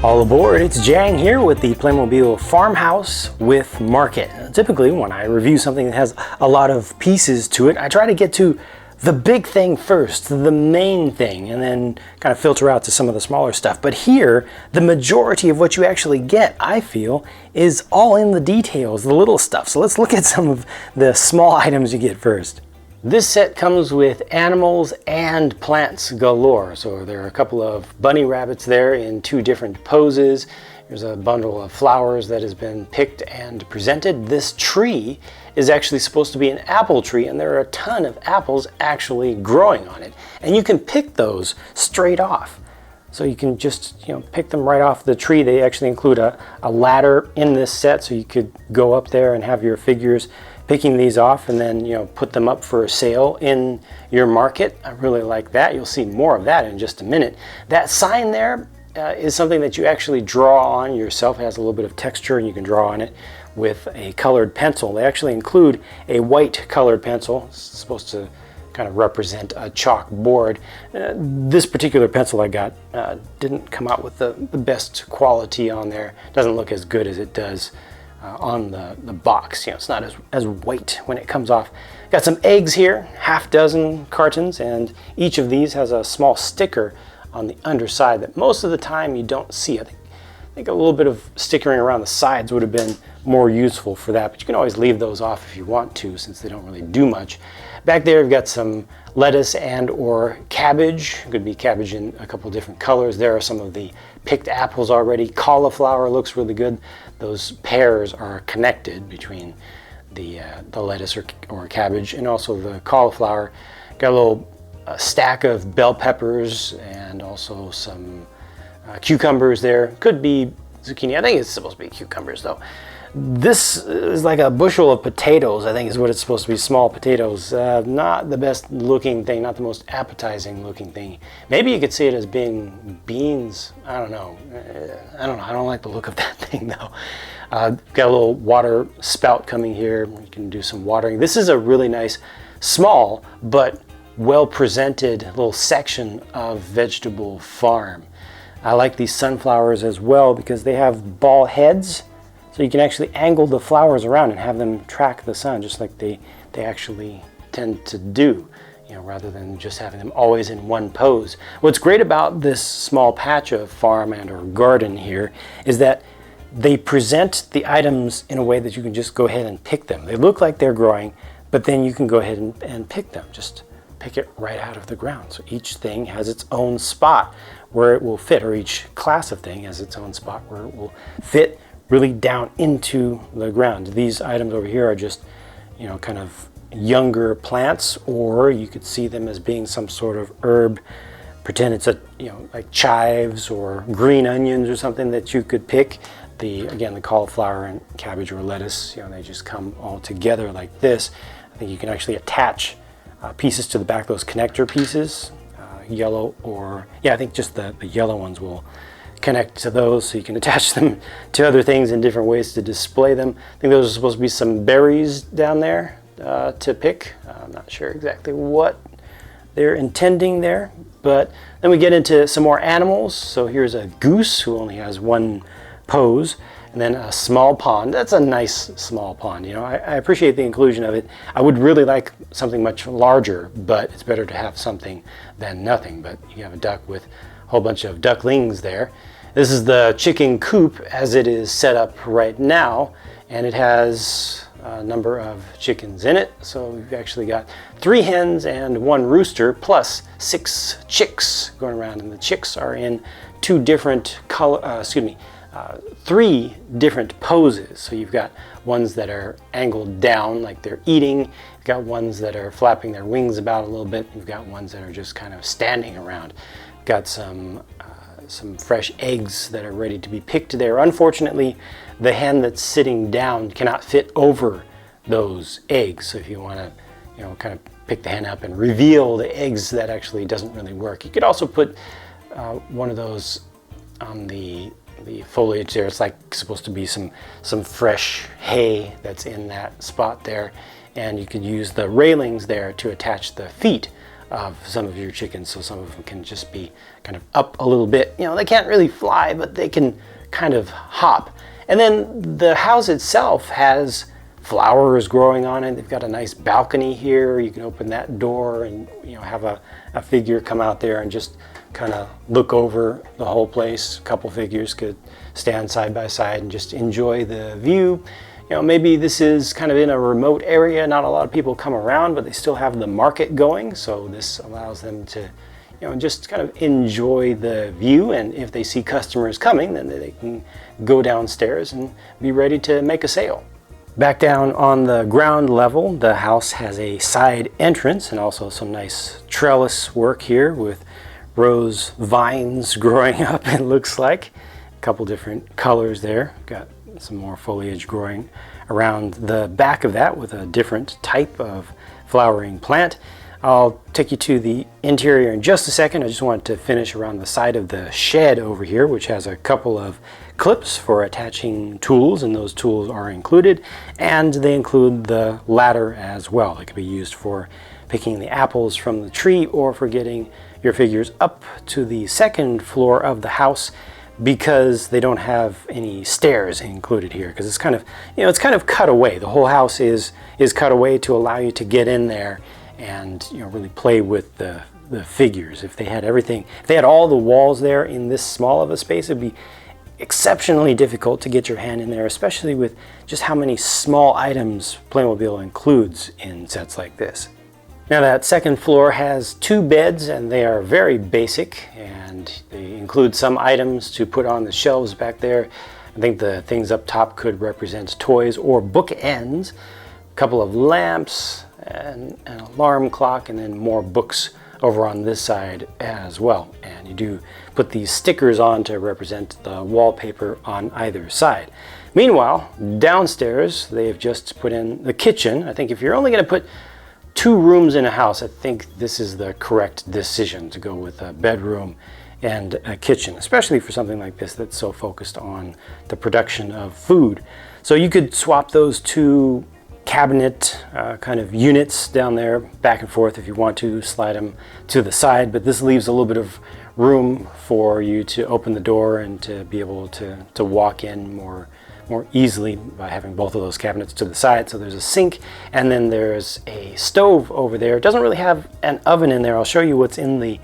All aboard, it's Jang here with the Playmobil Farm House with Market. Typically when I review something that has a lot of pieces to it, I try to get to the big thing first, the main thing, and then kind of filter out to some of the smaller stuff. But here, the majority of what you actually get, I feel, is all in the details, the little stuff. So let's look at some of the small items you get first. This set comes with animals and plants galore. So there are a couple of bunny rabbits there in two different poses. There's a bundle of flowers that has been picked and presented. This tree is actually supposed to be an apple tree, and there are a ton of apples actually growing on it. And you can pick those straight off. So you can just pick them right off the tree. They actually include a ladder in this set, so you could go up there and have your figures picking these off and then put them up for sale in your market. I really like that. You'll see more of that in just a minute. That sign there is something that you actually draw on yourself. It has a little bit of texture and you can draw on it with a colored pencil. They actually include a white colored pencil. It's supposed to kind of represent a chalkboard. This particular pencil I got didn't come out with the best quality on there. It doesn't look as good as it does on the box. It's not as white when it comes off. Got some eggs here, half dozen cartons, and each of these has a small sticker on the underside that most of the time you don't see. I think a little bit of stickering around the sides would have been more useful for that, but you can always leave those off if you want to, since they don't really do much. Back there we've got some lettuce and or cabbage. It could be cabbage in a couple different colors. There are some of the picked apples already. Cauliflower looks really good. Those pears are connected between the lettuce or cabbage and also the cauliflower. Got a little stack of bell peppers and also some cucumbers there. Could be zucchini. I think it's supposed to be cucumbers though. This is like a bushel of potatoes, I think is what it's supposed to be, small potatoes. Not the best looking thing, not the most appetizing looking thing. Maybe you could see it as being beans. I don't know. I don't like the look of that thing though. Got a little water spout coming here. You can do some watering. This is a really nice, small, but well presented little section of vegetable farm. I like these sunflowers as well because they have ball heads. So you can actually angle the flowers around and have them track the sun just like they actually tend to do, rather than just having them always in one pose. What's great about this small patch of farm and or garden here is that they present the items in a way that you can just go ahead and pick them. They look like they're growing, but then you can go ahead and pick them. Just pick it right out of the ground. So each thing has its own spot where it will fit, or each class of thing has its own spot where it will fit really down into the ground. These items over here are just, kind of younger plants, or you could see them as being some sort of herb. Pretend it's like chives or green onions or something that you could pick. Again, the cauliflower and cabbage or lettuce, they just come all together like this. I think you can actually attach pieces to the back, those connector pieces, yellow or, I think just the yellow ones will connect to those, so you can attach them to other things in different ways to display them. I think those are supposed to be some berries down there to pick. I'm not sure exactly what they're intending there, but then we get into some more animals. So here's a goose who only has one pose, and then a small pond. That's a nice small pond. I appreciate the inclusion of it. I would really like something much larger, but it's better to have something than nothing. But you have a duck with a whole bunch of ducklings there. This is the chicken coop as it is set up right now, and it has a number of chickens in it. So we've actually got 3 hens and 1 rooster plus 6 chicks going around, and the chicks are in 3 different poses. So you've got ones that are angled down like they're eating. You've got ones that are flapping their wings about a little bit. You've got ones that are just kind of standing around. Got some fresh eggs that are ready to be picked there. Unfortunately, the hen that's sitting down cannot fit over those eggs. So if you want to, kind of pick the hen up and reveal the eggs, that actually doesn't really work. You could also put one of those on the foliage there. It's like supposed to be some fresh hay that's in that spot there, and you could use the railings there to attach the feet of some of your chickens, so some of them can just be kind of up a little bit. You know, they can't really fly, but they can kind of hop. And then the house itself has flowers growing on it. They've got a nice balcony here. You can open that door and, you know, have a figure come out there and just kind of look over the whole place. A couple figures could stand side by side and just enjoy the view. You know, maybe this is kind of in a remote area, not a lot of people come around, but they still have the market going, so this allows them to, you know, just kind of enjoy the view, and if they see customers coming, then they can go downstairs and be ready to make a sale. Back down on the ground level, the house has a side entrance and also some nice trellis work here with rose vines growing up, it looks like. A couple different colors there. Got some more foliage growing around the back of that with a different type of flowering plant. I'll take you to the interior in just a second. I just wanted to finish around the side of the shed over here, which has a couple of clips for attaching tools, and those tools are included, and they include the ladder as well. It can be used for picking the apples from the tree or for getting your figures up to the second floor of the house, because they don't have any stairs included here, because it's kind of, you know, it's kind of cut away. The whole house is cut away to allow you to get in there and, you know, really play with the figures. If they had everything, if they had all the walls there in this small of a space, it'd be exceptionally difficult to get your hand in there, especially with just how many small items Playmobil includes in sets like this. Now that second floor has 2 beds, and they are very basic, and they include some items to put on the shelves back there. I think the things up top could represent toys or bookends, a couple of lamps, and an alarm clock, and then more books over on this side as well. And you do put these stickers on to represent the wallpaper on either side. Meanwhile, downstairs, they've just put in the kitchen. I think if you're only going to put 2 rooms in a house, I think this is the correct decision to go with a bedroom and a kitchen, especially for something like this that's so focused on the production of food. So you could swap those 2 cabinet kind of units down there back and forth if you want to, slide them to the side, but this leaves a little bit of room for you to open the door and to be able to walk in more easily by having both of those cabinets to the side. So there's a sink, and then there's a stove over there. It doesn't really have an oven in there. I'll show you what's in the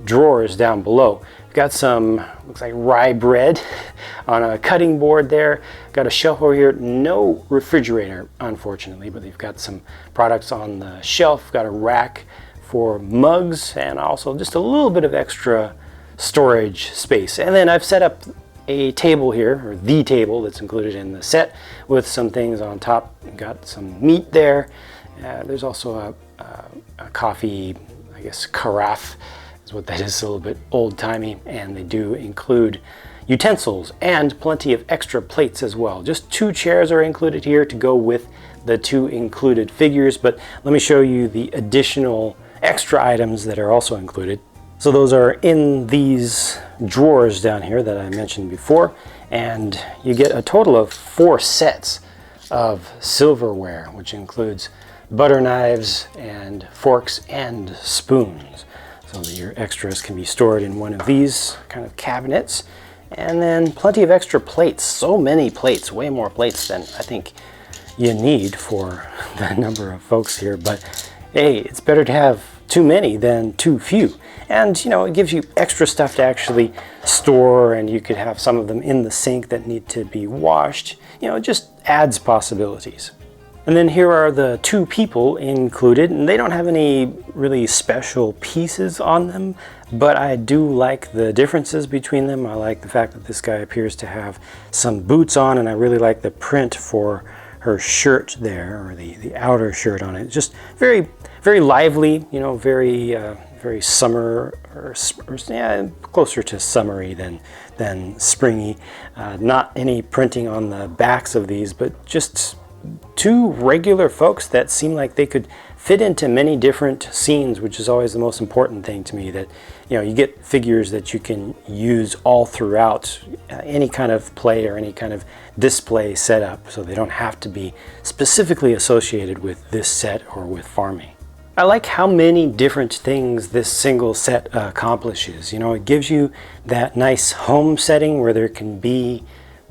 drawers down below. We've got some, looks like rye bread on a cutting board there. Got a shelf over here. No refrigerator, unfortunately, but they've got some products on the shelf. Got a rack for mugs, and also just a little bit of extra storage space. And then I've set up a table here, or the table that's included in the set, with some things on top. Got some meat there. There's also a coffee, I guess, carafe is what that is, a little bit old-timey, and they do include utensils and plenty of extra plates as well. Just 2 chairs are included here to go with the 2 included figures, but let me show you the additional extra items that are also included. So those are in these drawers down here that I mentioned before, and you get a total of 4 sets of silverware, which includes butter knives and forks and spoons. So that your extras can be stored in one of these kind of cabinets. And then plenty of extra plates, so many plates, way more plates than I think you need for the number of folks here. But hey, it's better to have too many than too few. And, you know, it gives you extra stuff to actually store, and you could have some of them in the sink that need to be washed. You know, it just adds possibilities. And then here are the 2 people included, and they don't have any really special pieces on them, but I do like the differences between them. I like the fact that this guy appears to have some boots on, and I really like the print for her shirt there, or the outer shirt on it. Just very, very lively, you know, very summer, or yeah, closer to summery than springy. Not any printing on the backs of these, but just 2 regular folks that seem like they could fit into many different scenes, which is always the most important thing to me, that, you know, you get figures that you can use all throughout any kind of play or any kind of display setup, so they don't have to be specifically associated with this set or with farming. I like how many different things this single set accomplishes. You know, it gives you that nice home setting where there can be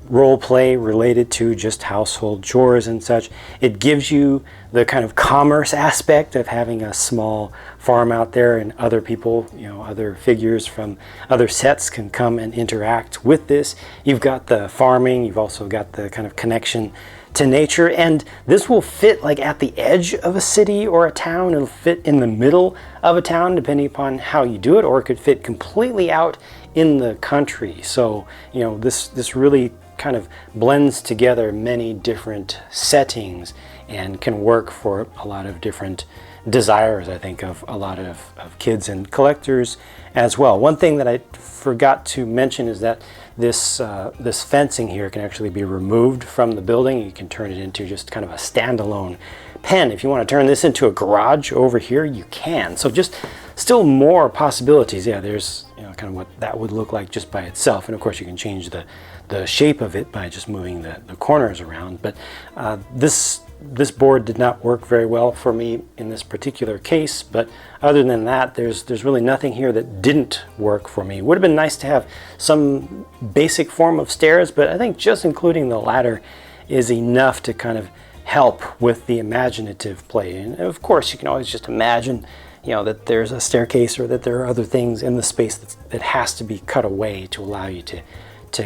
role play related to just household chores and such. It gives you the kind of commerce aspect of having a small farm out there, and other people, you know, other figures from other sets can come and interact with this. You've got the farming, you've also got the kind of connection to nature, and this will fit like at the edge of a city or a town. It'll fit in the middle of a town depending upon how you do it, or it could fit completely out in the country. So, you know, this really kind of blends together many different settings and can work for a lot of different desires, I think, of a lot of kids and collectors as well. One thing that I forgot to mention is that this fencing here can actually be removed from the building. You can turn it into just kind of a standalone pen. If you want to turn this into a garage over here, you can. So just still more possibilities. Yeah, there's, you know, kind of what that would look like just by itself. And of course you can change the shape of it by just moving the corners around. But this board did not work very well for me in this particular case, but other than that, there's really nothing here that didn't work for me. It would have been nice to have some basic form of stairs, but I think just including the ladder is enough to kind of help with the imaginative play. And of course you can always just imagine, you know, that there's a staircase or that there are other things in the space that has to be cut away to allow you to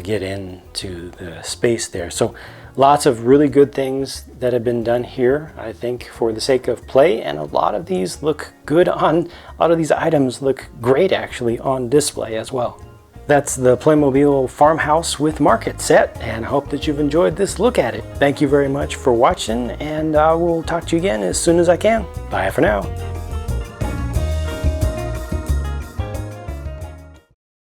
get into the space there. So lots of really good things that have been done here, I think, for the sake of play, and a lot of these look good on, a lot of these items look great actually on display as well. That's the Playmobil Farmhouse with Market set, and I hope that you've enjoyed this look at it. Thank you very much for watching, and I will talk to you again as soon as I can. Bye for now.